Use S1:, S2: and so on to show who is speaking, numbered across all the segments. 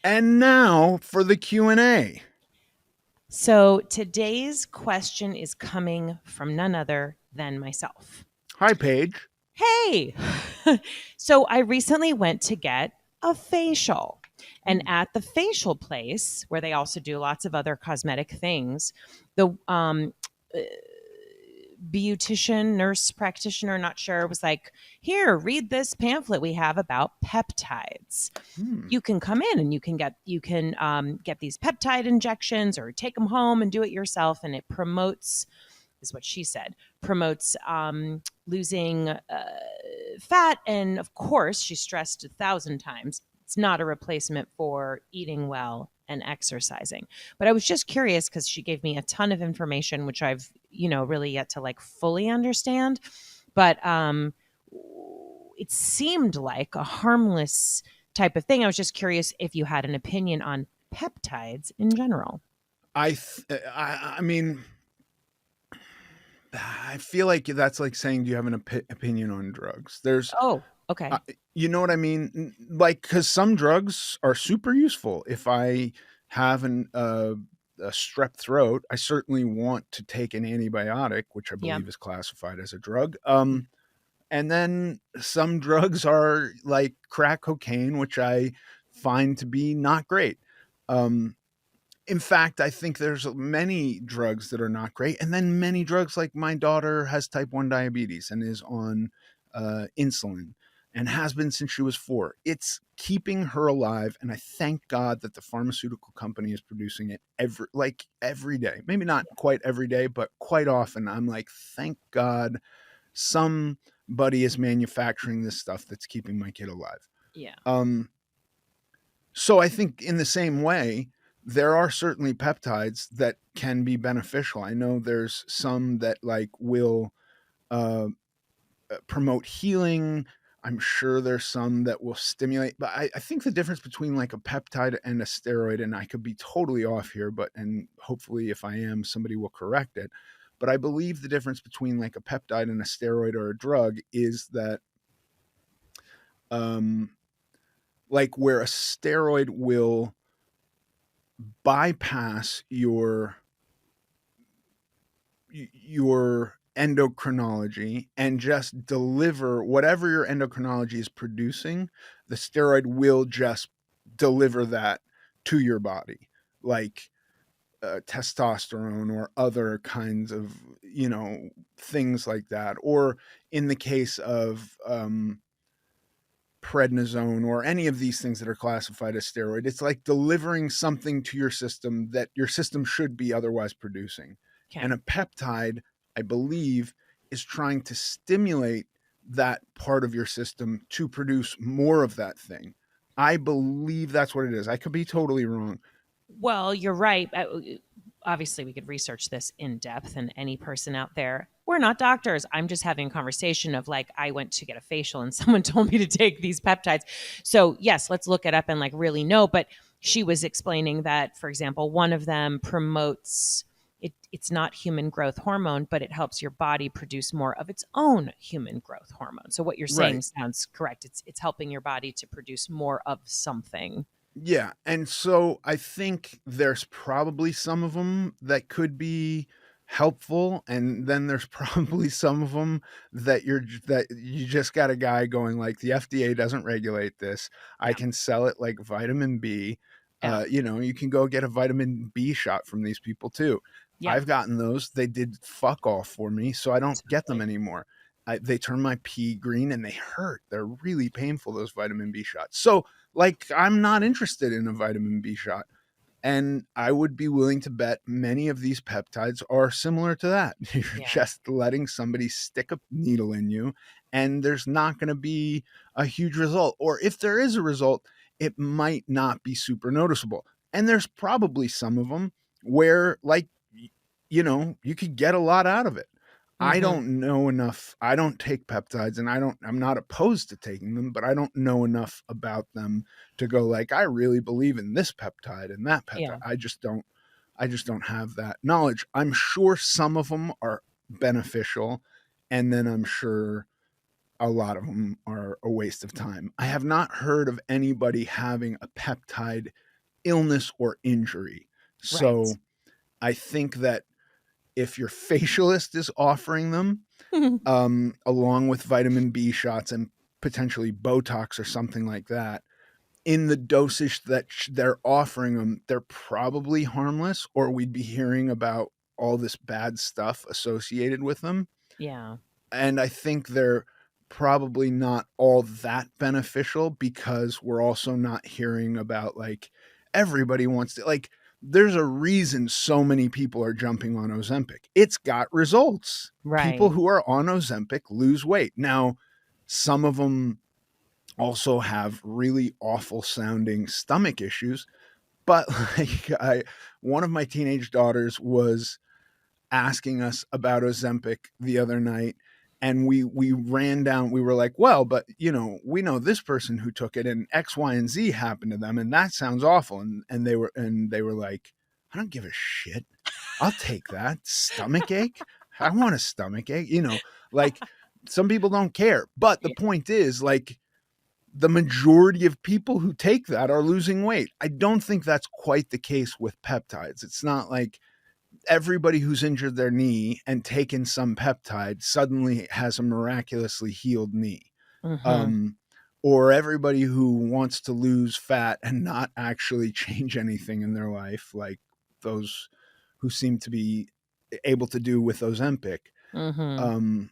S1: And now for the Q&A.
S2: So today's question is coming from none other than myself.
S1: Hi, Paige.
S2: Hey! So I recently went to get a facial. And
S1: Hmm.
S2: at the facial place, where they also do lots of other cosmetic things, the uh, beautician, nurse practitioner, not sure, was like, here, read this pamphlet we have about peptides.
S1: Hmm.
S2: You can come in and you can get these peptide injections or take them home and do it yourself, and it promotes, is what she said, promotes losing fat. And of course, she stressed 1,000 times, it's not a replacement for eating well and exercising. But I was just curious because she gave me a ton of information, which I've, really yet to like fully understand. But it seemed like a harmless type of thing. I was just curious if you had an opinion on peptides in general.
S1: I mean, I feel like that's like saying, do you have an opinion on drugs?
S2: Oh,
S1: Uh,
S2: okay.
S1: you know what I mean? Like, because some drugs are super useful. If I have a strep throat, I certainly want to take an antibiotic, which I
S2: Yeah.
S1: believe is classified as a drug. And then some drugs are like crack cocaine, which I find to be not great. Um, in fact, I think there's many drugs that are not great, and then many drugs, like my daughter has type 1 diabetes and is on insulin and has been since she was 4. It's keeping her alive, and I thank God that the pharmaceutical company is producing it every day. Maybe not quite every day, but quite often. I'm like, thank God somebody is manufacturing this stuff that's keeping my kid alive.
S2: Yeah.
S1: Um, so I think in the same way, there are certainly peptides that can be beneficial. I know there's some that like will uh, promote healing. I'm sure there's some that will stimulate, but I think the difference between like a peptide and a steroid, and I could be totally off here, but and hopefully if I am, somebody will correct it. But I believe the difference between like a peptide and a steroid or a drug is that um, like where a steroid will bypass your endocrinology and just deliver whatever your endocrinology is producing, the steroid will just deliver that to your body, like testosterone or other kinds of, things like that. Or in the case of prednisone or any of these things that are classified as steroid, it's like delivering something to your system that your system should be otherwise producing.
S2: Okay.
S1: And a peptide, I believe, is trying to stimulate that part of your system to produce more of that thing. I believe that's what it is. I could be totally wrong.
S2: Well, you're right. Obviously, we could research this in depth, and any person out there, we're not doctors. I'm just having a conversation of like, I went to get a facial and someone told me to take these peptides. So, yes, let's look it up and like really know. But she was explaining that, for example, one of them promotes it's not human growth hormone, but it helps your body produce more of its own human growth hormone. So, what you're saying
S1: Right.
S2: sounds correct. It's helping your body to produce more of something.
S1: Yeah, and so I think there's probably some of them that could be helpful, and then there's probably some of them that you just got a guy going like, "The FDA doesn't regulate this. I
S2: Yeah.
S1: can sell it like vitamin B."
S2: Yeah.
S1: You can go get a vitamin B shot from these people too.
S2: Yeah.
S1: I've gotten those. They did fuck all for me, so I don't get them
S2: Totally.
S1: anymore. They turn my pee green and they hurt. They're really painful, those vitamin B shots. So like, I'm not interested in a vitamin B shot. And I would be willing to bet many of these peptides are similar to that. You're
S2: Yeah.
S1: just letting somebody stick a needle in you, and there's not going to be a huge result. Or if there is a result, it might not be super noticeable. And there's probably some of them where, like, you could get a lot out of it. I
S2: Mhm.
S1: don't know enough. I don't take peptides, and I'm not opposed to taking them, but I don't know enough about them to go like, I really believe in this peptide and that peptide.
S2: Yeah.
S1: I just don't have that knowledge. I'm sure some of them are beneficial, and then I'm sure a lot of them are a waste of time. I have not heard of anybody having a peptide illness or injury.
S2: Right.
S1: So I think that if your facialist is offering them, along with vitamin B shots and potentially Botox or something like that, in the dosage that they're offering them, they're probably harmless, or we'd be hearing about all this bad stuff associated with them.
S2: Yeah.
S1: And I think they're probably not all that beneficial because we're also not hearing about like everybody wants to like there's a reason so many people are jumping on Ozempic. It's got results. People
S2: Right.
S1: who are on Ozempic lose weight. Now, some of them also have really awful sounding stomach issues, but like one of my teenage daughters was asking us about Ozempic the other night, and we ran down. We were like, well, but we know this person who took it, and X, Y, and Z happened to them, and that sounds awful. And they were like, I don't give a shit. I'll take that stomach ache. I want a stomach ache. Like some people don't care, but the
S2: Yeah.
S1: point is like the majority of people who take that are losing weight. I don't think that's quite the case with peptides. It's not like everybody who's injured their knee and taken some peptide suddenly has a miraculously healed knee.
S2: Mm-hmm.
S1: Um, or everybody who wants to lose fat and not actually change anything in their life, like those who seem to be able to do with Ozempic.
S2: Mm-hmm.
S1: Um,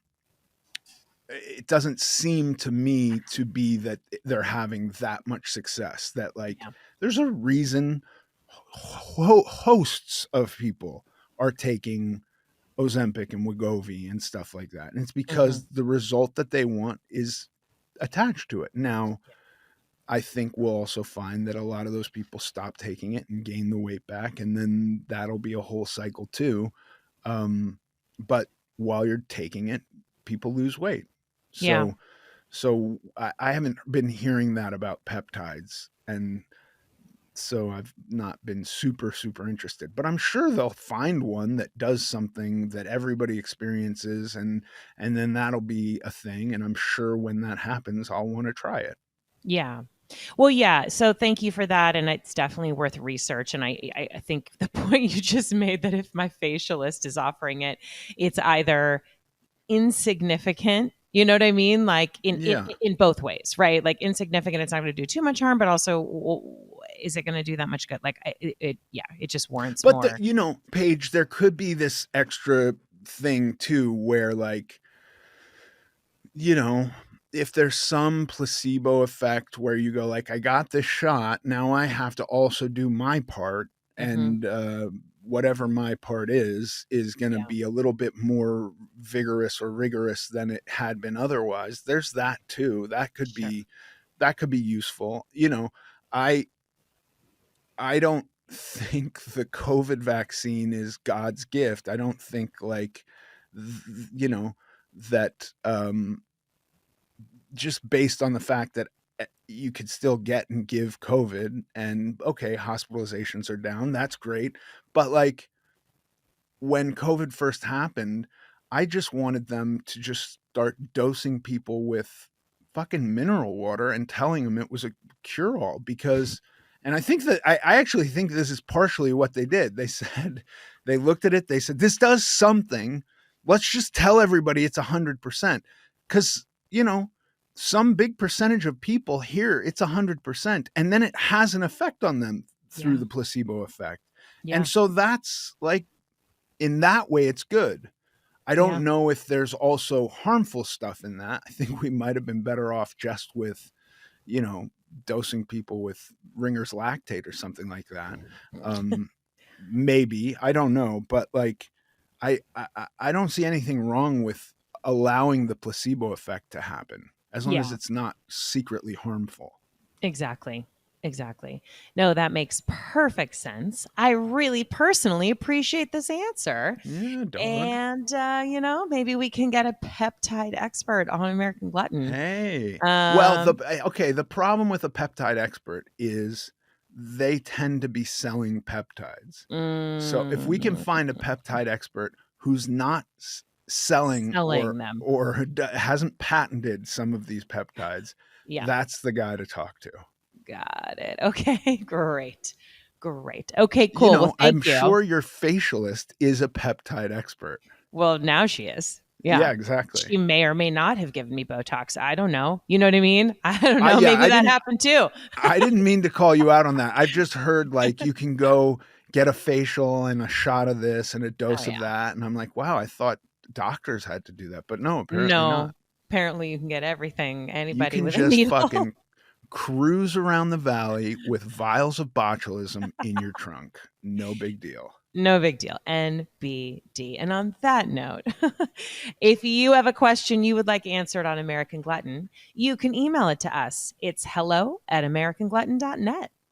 S1: it doesn't seem to me to be that they're having that much success. That like
S2: Yeah.
S1: there's a reason hosts of people are taking Ozempic and Wegovy and stuff like that. And it's
S2: Mm-hmm.
S1: because the result that they want is attached to it. Now, I think we'll also find that a lot of those people stop taking it and gain the weight back, and then that'll be a whole cycle too. But while you're taking it, people lose weight.
S2: Yeah.
S1: So I haven't been hearing that about peptides, and so I've not been super super interested. But I'm sure they'll find one that does something that everybody experiences, and then that'll be a thing. And I'm sure when that happens, I'll want to try it.
S2: Yeah. Well, yeah. So thank you for that. And it's definitely worth research. And I think the point you just made that if my facialist is offering it, it's either insignificant. You know what I mean? Like
S1: Yeah.
S2: in both ways, right? Like insignificant, it's not going to do too much harm, but also, is it going to do that much good? Like yeah, it just warrants
S1: But
S2: more.
S1: Paige, there could be this extra thing too where like you know, if there's some placebo effect where you go like, I got this shot, now I have to also do my part,
S2: Hmm.
S1: and whatever my part is going to
S2: Yeah.
S1: be a little bit more vigorous or rigorous than it had been otherwise. There's that too.
S2: Sure.
S1: That could be useful. I I don't think the COVID vaccine is God's gift. I don't think like that just based on the fact that you could still get and give COVID, and okay, hospitalizations are down. That's great. But like when COVID first happened, I just wanted them to just start dosing people with fucking mineral water and telling them it was a cure all because, and I think that I actually think this is partially what they did. They said, they looked at it, they said, this does something. Let's just tell everybody it's 100%. Because, some big percentage of people hear it's 100%, and then it has an effect on them through
S2: Yeah.
S1: the placebo effect. And
S2: Yeah.
S1: so that's like, in that way, it's good. I
S2: Yeah.
S1: don't know if there's also harmful stuff in that. I think we might have been better off just with, you know, dosing people with Ringer's lactate or something like that. Um, Maybe I don't know, but like, I don't see anything wrong with allowing the placebo effect to happen as long as
S2: Yeah.
S1: it's not secretly harmful.
S2: Exactly. Exactly. No, that makes perfect sense. I really personally appreciate this answer.
S1: Yeah, dog.
S2: And, maybe we can get a peptide expert on American Glutton.
S1: Hey. Well,
S2: Um,
S1: the problem with a peptide expert is they tend to be selling peptides. So if we can
S2: mm,
S1: find a peptide expert who's not selling
S2: selling them.
S1: or hasn't patented some of these peptides,
S2: Yeah.
S1: that's the guy to talk to.
S2: Got it. Okay. Great. Great. Okay, cool. Well, thank
S1: I'm
S2: you.
S1: sure your facialist is a peptide expert.
S2: Well, now she is.
S1: Yeah,
S2: Yeah.
S1: exactly.
S2: She may or may not have given me Botox. I don't know. You know what I mean? I don't
S1: I
S2: know.
S1: yeah,
S2: Maybe that happened too.
S1: I didn't mean to call you out on that. I've just heard like you can go get a facial and a shot of this and a
S2: Oh,
S1: dose of
S2: yeah.
S1: that, and I'm like, wow, I thought doctors had to do that, but no, apparently not.
S2: No. Apparently, you can get everything,
S1: You
S2: anybody
S1: can
S2: with a
S1: just
S2: needle.
S1: fucking cruise around the valley with vials of botulism in your trunk. No big deal.
S2: No big deal. NBD. And on that note, if you have a question you would like answered on American Glutton, you can email it to us. It's hello@americanglutton.net.